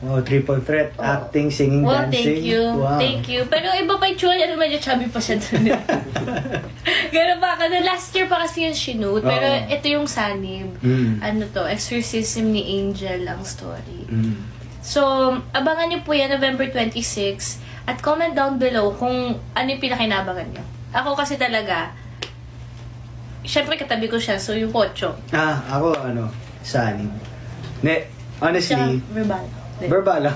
Oh, triple threat. Acting, singing, Well, dancing. thank you. Wow. Thank you. Pero iba pa yung tsura niya, medyo chubby pa siya dun. Ganun pa. Kasi last year pa kasi yung shoot. Pero ito yung Sanib. Ano to, Exorcism ni Angel ang story. So, abangan niyo po yan November 26. At comment down below kung ano yung pinakinabangan niyo. Ako kasi talaga, syempre katabi ko siya, so yung Pocho. Ako Sanib. Honestly, verbal lang.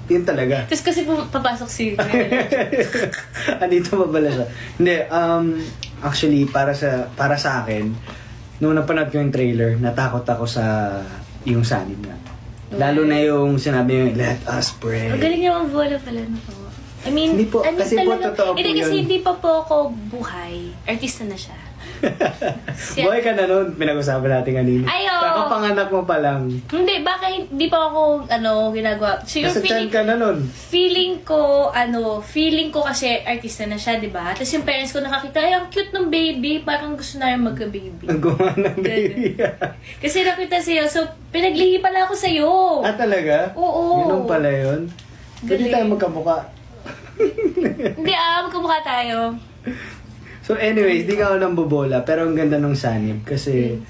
Yun talaga. Tapos kasi papasok si Andito pa pala siya. Hindi, actually, para sa akin, nung napanood ko yung trailer, natakot ako sa yung Sanib nga. Lalo na yung sinabi yung, let us pray. Ang galing niya mag-bola pala na po. I mean, hindi po, kasi po totoo po hindi, yun. kasi hindi pa po ako buhay. Artista na siya. Buhay ka na nun, pinag-usapan natin kanina. Ayaw! Kakapanganak mo pa lang. Hindi, baka hindi pa ako, ginagawa. So, Nasa chan ka na nun. Feeling ko kasi artista na siya, di ba? Tapos yung parents ko nakakita, ay, ang cute ng baby. Parang gusto na yung magka-baby. Ang gumawa ng baby. Kasi nakita sa'yo. So, pinaglihi pala ako sa'yo. Talaga? Oo. Yun pala yun. Pwede tayo magkamukha. Hindi magkamukha tayo. So anyways, di ka ako nang bobola, pero ang ganda ng Sanib kasi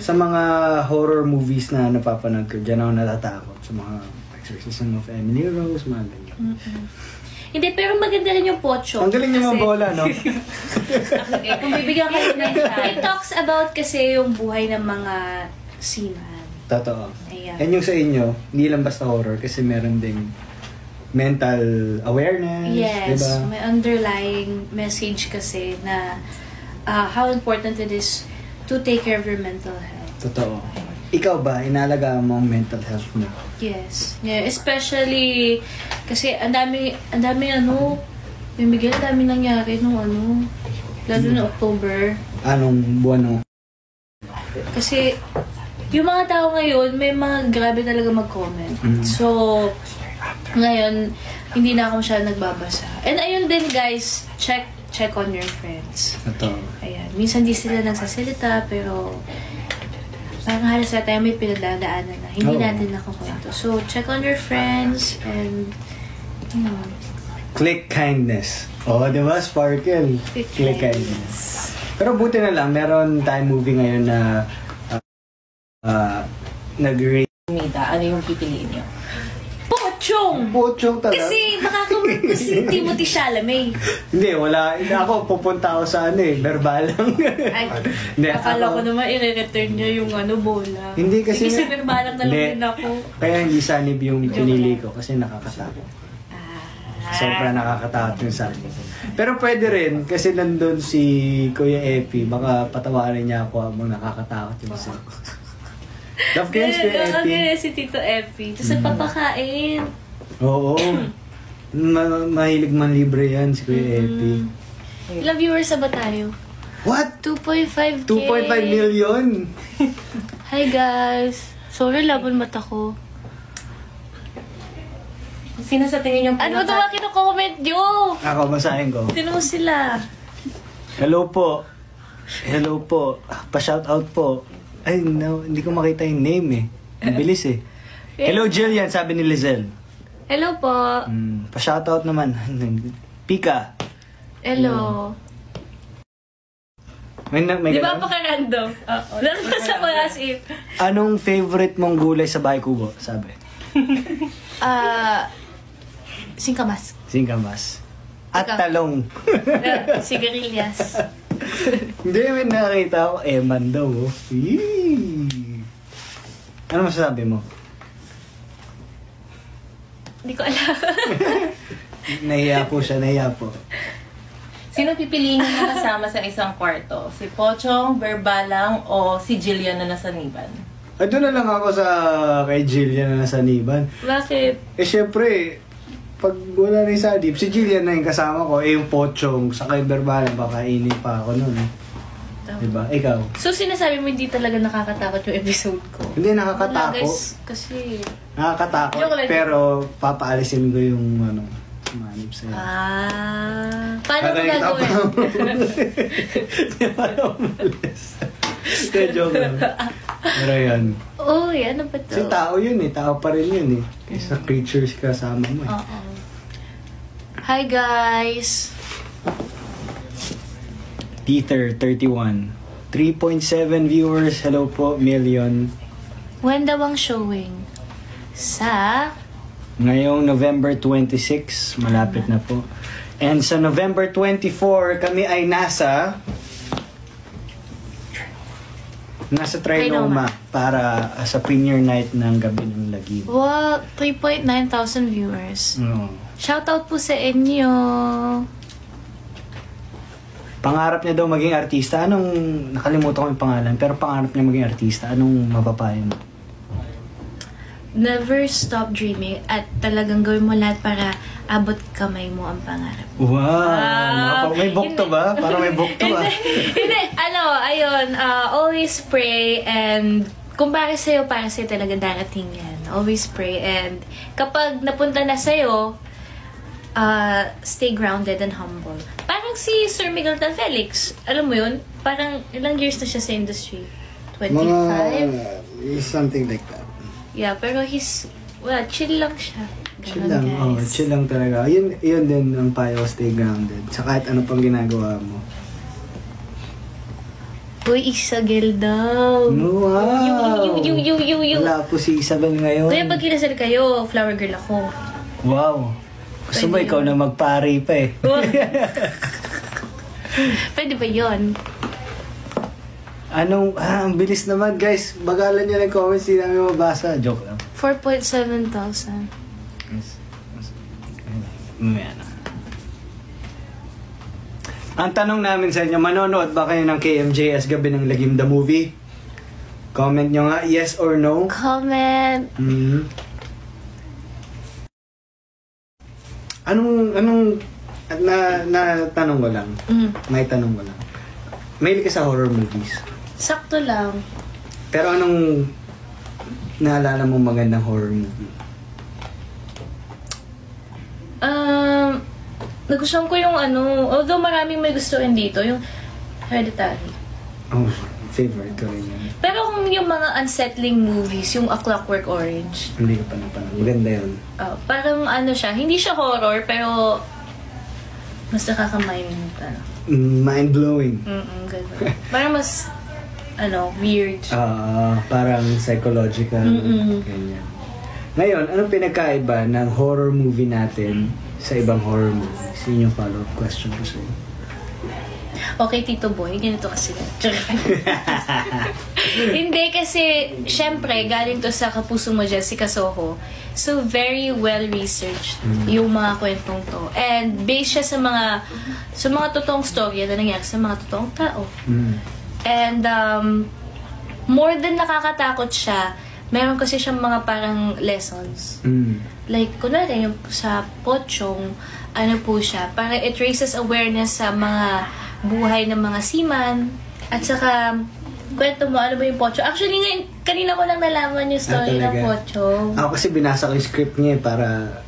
sa mga horror movies na napapanood ko, dyan ako natatakot sa mga Exorcism of Emily Rose, mga ganyan. Hindi, pero maganda rin yung Pocho. Ang galing niya mabola, no? Okay, kung bibigyan kayo ng shot. It talks about kasi yung buhay ng mga seaman. Totoo. Ayan. And yung sa inyo, hindi lang basta horror kasi meron ding mental awareness, yes, diba? May underlying message kasi na how important it is to take care of your mental health. Totoo. Ikaw ba, inalagaan mo ang mental health mo? Yes. Yeah, especially kasi ang dami may Miguel, ang dami nangyari nung lalo na October. Anong buwan no? Kasi yung mga tao ngayon, may mga grabe talaga mag-comment. So, ngayon, hindi na ako siya nagbabasa. And ayun din guys, check on your friends. Ito. Ayan. Minsan di sila nagsasalita, pero parang halos na tayo may pinagdadaanan na. Hindi natin nakukwento. So, check on your friends and, click kindness. Di ba? Sparkle. Click kindness. Pero buti na lang, meron tayong movie ngayon na nag-rate. Ano yung pipiliin niyo? Pochong talaga. Kasi makakamit ko si Timothy Chalamet. Hindi, wala. Ako, pupunta ako sa verbal lang. Ay, akala ko naman i-return niya yung bola. Hindi kasi. Sige, verbal lang na lang din ako. Kaya hindi Sanib yung pinili ko kasi nakakatakot. Sobrang nakakatakot yung Sanib. Pero pwede rin kasi nandun si Kuya Epi. Baka patawarin niya ako habang nakakatakot yung Sanib. Love ko yun si Kuya Epi. Si Tito Epi. Tapos nagpapakain. Oo. Mahilig man libre yan si Kuya Epi. Ilang viewers ba tayo? What? 2.5K. 2.5 million? Hi guys. Sorry, laban mata ko. Sino sa tingin yung Ano ito ba kino-comment nyo? Ako, masahin ko. Sino mo sila? Hello po. Hello po. Pa-shoutout po. Ay, no, hindi ko makita yung name Ang bilis Hello Jillian, sabi ni Lizelle. Hello po. Pa-shoutout naman. Pika. Hello. May Di ba paka-random? Oo. Nasa mga as-if. Anong favorite mong gulay sa bahay kubo? Sabi. Singkamas. Singkamas. At Ikaw? talong. Sigarilyas. Hindi, may nakakita ako. Eman daw. Yee! Ano masasabi mo? Hindi ko alam. Nahiya po siya, nahiya po. Sino pipiliin niyo na kasama sa isang kwarto? Si Pochong, Berbalang, o si Jillian na nasaniban? Doon na lang ako sa kay Jillian na nasa Niban. Bakit? Syempre, pag wala na yung Sadip, si Jillian na yung kasama ko, yung Pochong, sa kay Berbalang, baka inip pa ako nun. Diba? Ikaw? So, sinasabi mo hindi talaga nakakatakot yung episode ko? Hindi nakakatakot. Wala, guys, kasi... Nakakatakot, pero papaalisin ko yung manip sa'yo. Paano mo gagawin? Hindi pa umalis. Joke lang. Pero yun. Oh, ano ba to? Kasi tao yun eh. Tao pa rin yun eh. Kaysa creatures kasama mo eh. Oo. Hi guys! Teether 31. 3.7 viewers. Hello po, million. When daw ang showing? Sa... Ngayong November 26, malapit na po. And sa November 24, kami ay nasa Trinoma para sa premiere night ng Gabi ng Lagim. Wow, 3,900 viewers. Shoutout po sa inyo. Pangarap niya daw maging artista. Nakalimutan ko yung pangalan, pero pangarap niya maging artista. Anong mapapayo mo? Never stop dreaming at talagang gawin mo lahat para abot kamay mo ang pangarap. Wow! May book to ba? Parang may book to ba? Hindi, ayun, always pray and kung para sa'yo talaga darating yan. Always pray and kapag napunta na sa'yo, stay grounded and humble. Parang si Sir Miguel Tan Felix, alam mo yun? Parang ilang years na siya sa industry? 25? Something like that. Yeah, pero chill lang siya. Chill lang, chill lang talaga. Yun din ang payo, stay grounded. Sa kahit ano pang ginagawa mo. Uy, Isabel daw. Wow! Wala po si Isabel ngayon. Kaya pag kinasal kayo, flower girl ako. Wow! Gusto mo ikaw na magpari pa eh. Pwede ba yun? Ang bilis naman guys. Bagalan nyo ng comments, hindi namin mabasa. Joke lang. 4,700. Ang tanong namin sa inyo, manonood ba kayo ng KMJS Gabi ng Lagim the movie? Comment nyo nga, yes or no? Comment. Tanong ko lang. May tanong ko lang. Mahilig ka sa horror movies? Sakto lang. Pero anong naalala mo magandang horror movie? Nagustuhan ko yung although maraming may gustuhin dito, yung Hereditary. Oh, favorite ko rin yan. Pero kung yung mga unsettling movies, yung A Clockwork Orange. Hindi ka pa napanood. Maganda yun. Parang siya, hindi siya horror, pero mas nakaka-mind, mind-blowing. Ganun. Parang mas, weird. Parang psychological. Ganyan. Ngayon, anong pinagkaiba ng horror movie natin sa ibang horror movies? Yun yung follow-up question ko sa'yo. Okay, Tito Boy, ganito kasi. Hindi kasi, syempre, galing to sa Kapuso Mo, Jessica Soho. So, very well-researched yung mga kwentong to. And based siya sa mga totoong storya na nangyari sa mga totoong tao. And more than nakakatakot siya, meron kasi siyang mga parang lessons. Like, kunwari, yung sa Pochong, po siya, parang it raises awareness sa mga buhay ng mga seaman. At saka, kwento mo, ano ba yung Pochong? Actually, ngayon, kanina ko lang nalaman yung story ng Pochong. Ako kasi binasa ko yung script niya para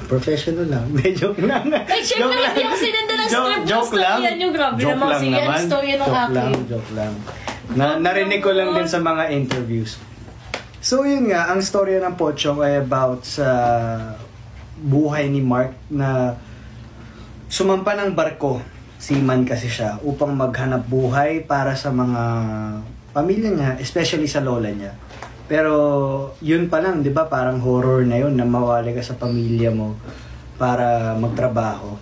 professional lang. Joke lang. Like, syempre, hindi ako sinanda ng script ng story yan. Yung grabe naman siya. Yung story ng akin. Joke lang. Narinig ko lang din sa mga interviews. So yun nga, ang storya ng Pochong ay about sa buhay ni Mark na sumampa ng barko. Seaman kasi siya upang maghanap buhay para sa mga pamilya niya, especially sa lola niya. Pero yun pa lang, 'di ba? Parang horror na yun na mawali ka sa pamilya mo para magtrabaho.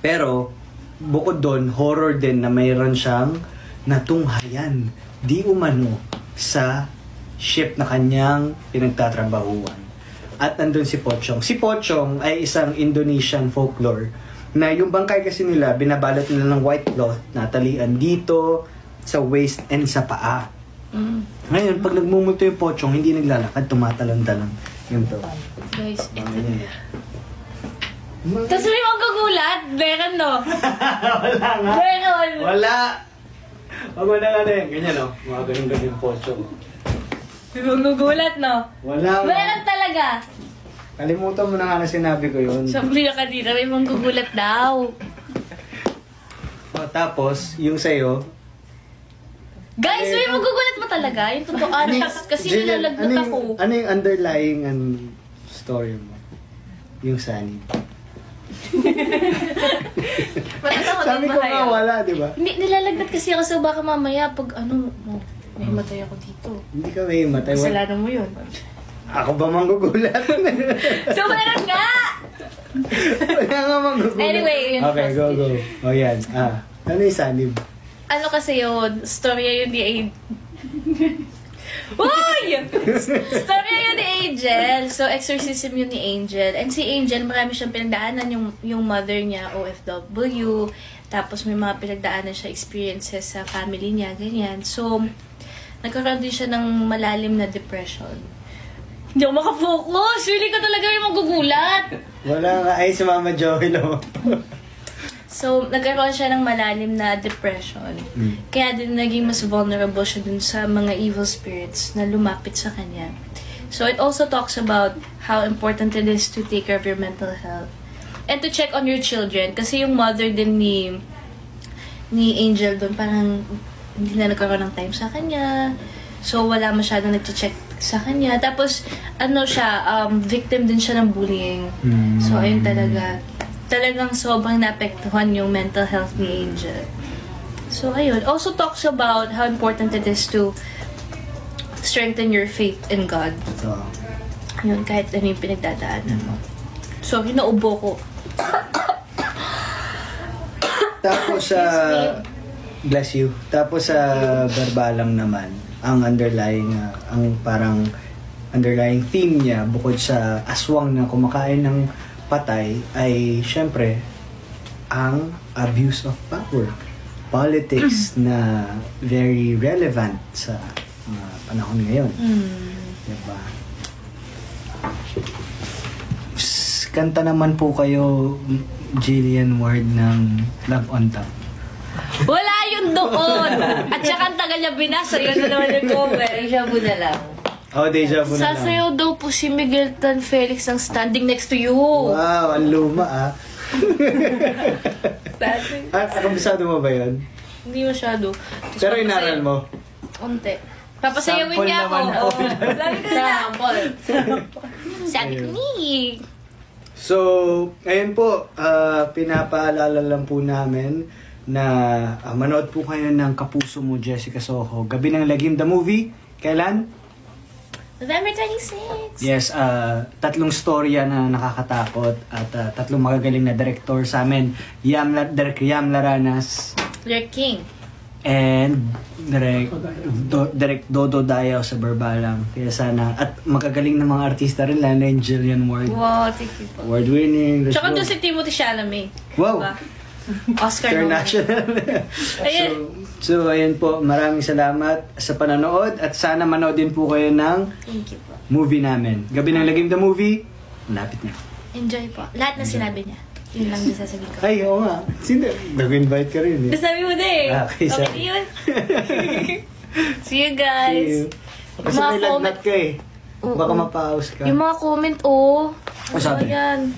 Pero bukod doon, horror din na mayroon siyang natunghayan di umano sa ship na kanyang pinagtatrabahuan. At nandun si Pochong. Si Pochong ay isang Indonesian folklore na yung bangkay kasi nila, binabalot nila ng white cloth, natalian dito, sa waist and sa paa. Ngayon, pag nagmumulto yung Pochong, hindi naglalakad, tumatalan-talan. Yun to. Guys, ito na. Tapos may magagulat? Meron, no? Wala nga. Meron. Wala. Wag mo na ganyan, no? Mga ganun-ganun yung Pochong. May magagulat, no? Wala nga. Meron talaga. Kalimutan mo na nga na sinabi ko yun. Sabi na kanina, may manggugulat daw. Tapos, yung sa'yo, Guys, may magugulat mo talaga. Yung totoo, honest. Kasi Jillian, nilalagnat ako. Ano yung underlying story mo? Yung sanib. Sabi ko nga wala, di ba? Hindi, nilalagnat kasi ako so baka mamaya pag may matay ako dito. Hindi ka may matay. Kasalanan mo yun. Ako ba manggugulat? So, meron nga! Wala nga manggugulat. Anyway, yun. Okay, go. O yan. Ano yung sanib? Ano kasi yun, storya yun ni Uy! Storya yun ni Angel. So, exorcism yun ni Angel. And si Angel, marami siyang pinagdaanan. Yung mother niya, OFW. Tapos may mga pinagdaanan siya experiences sa family niya, ganyan. So, nagkaroon din siya ng malalim na depression. Hindi ako makafocus. Feeling ko talaga yung magugulat. Wala nga. Ay, si Mama Joey lang. So, nagkaroon siya ng malalim na depression. Kaya din naging mas vulnerable siya dun sa mga evil spirits na lumapit sa kanya. So, it also talks about how important it is to take care of your mental health. And to check on your children. Kasi yung mother din ni Angel dun, parang hindi na nagkaroon ng time sa kanya. So, wala masyadong nag-check sa kanya. Tapos, victim din siya ng bullying. So, ayun talagang sobrang naapektuhan yung mental health ni Angel. So, ayun. Also talks about how important it is to strengthen your faith in God. So, Yun, kahit ano yung pinagdadaanan mo. So, hinaubo ko. tapos bless you. Tapos sa Barbalang naman, ang underlying theme niya, bukod sa aswang na kumakain ng patay, ay syempre ang abuse of power, politics na very relevant sa panahon ngayon. Diba? Kanta naman po kayo, Jillian Ward, ng Love on Top. Wala yun doon! At saka ang tagal niya binasa, yun na naman yung cover. Deja vu na lang. Oh, deja vu na lang. Sasayaw daw po si Miguel Tan Felix ang Standing Next to You. Wow, ang luma Kabisado mo ba yun? Hindi masyado. Pero inaral mo? Unti. Papasayawin niya ako. Sample naman. Sabi ko na. Sabi ko ni. So, ayun po, pinapaalala lang po namin na manood po kayo ng Kapuso Mo, Jessica Soho. Gabi ng Lagim, the movie. Kailan? November 26. Yes, 3 storya na nakakatakot at 3 magagaling na director sa amin. Direk Yam Laranas. Direk King. And Direk Dodo Dayaw sa Barbalang. Kaya sana, at magagaling na mga artista rin, Lana and Jillian Ward. Wow, thank you po. Award-winning. Tsaka doon si Timothy Chalamet. Wow! Diba? Oscar International. So, ayun po. Maraming salamat sa panonood at sana manood din po kayo ng Thank you po. movie namin. Gabi ng Lagim, the movie. Malapit na. Enjoy po. Lahat na sinabi niya. Yun lang din sasabihin ko. Ay, oo nga. Sino? Nag-invite ka rin eh. Sabi mo din. Okay, okay yun. See you guys. See you. Kasi may lagnat ka eh. Baka mapaus ka. Yung mga comment, oh. Ano sabi? Yan.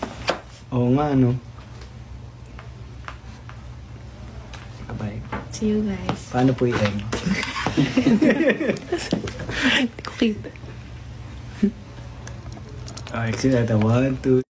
Oo nga, ano. Bye. See you guys. Paano po i-end? Okay. Okay, sige natin. 1, 2...